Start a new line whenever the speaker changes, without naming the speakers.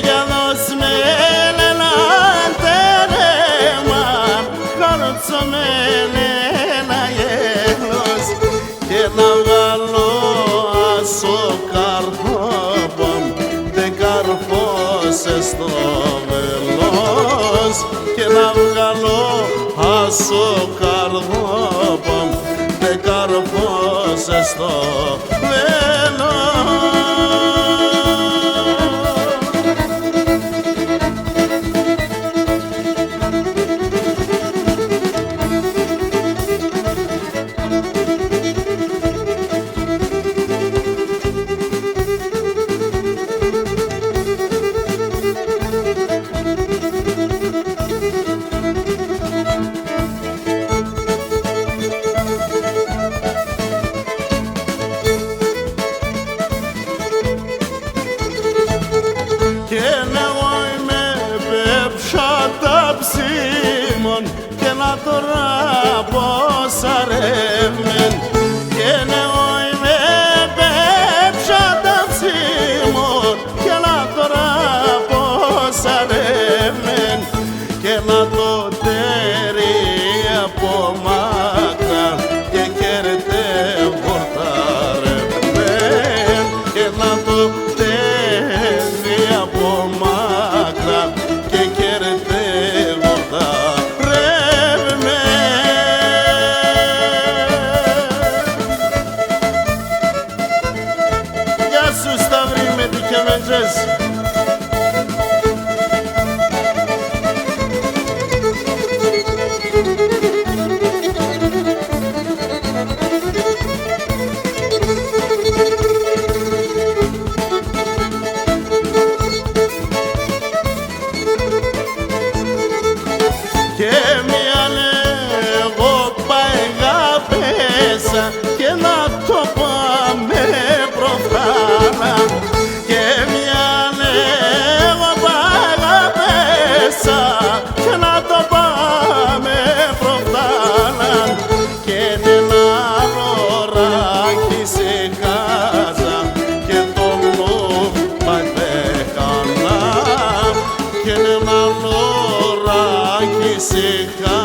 για δώσ' με ένα τέρεμα, χάρτσο με ένα γέλος και να βγάλω άσο καρδόπον, δεν καρφώσες στο βελός και να βγάλω άσο καρδόπον, δεν καρφώσες στο βελός. Και να τώρα πως αρέμεν και εγώ είμαι πέψα τα ψήμων και να τώρα πως αρέμεν και να το τέρι από μάκρα και κέρτε βορταρεμέν και να το τέρι από μάκρα και κέρτε σου Σταύρη με τη Κεμεντζές. Και μια λέγω παγαπέσα και να το πάμε προφάνα και μια λέγω παγαπέσα και να το πάμε προφάνα και ένα ρωράκι σε χάζα και το μου παγδέχανα και ένα ρωράκι σε χάζα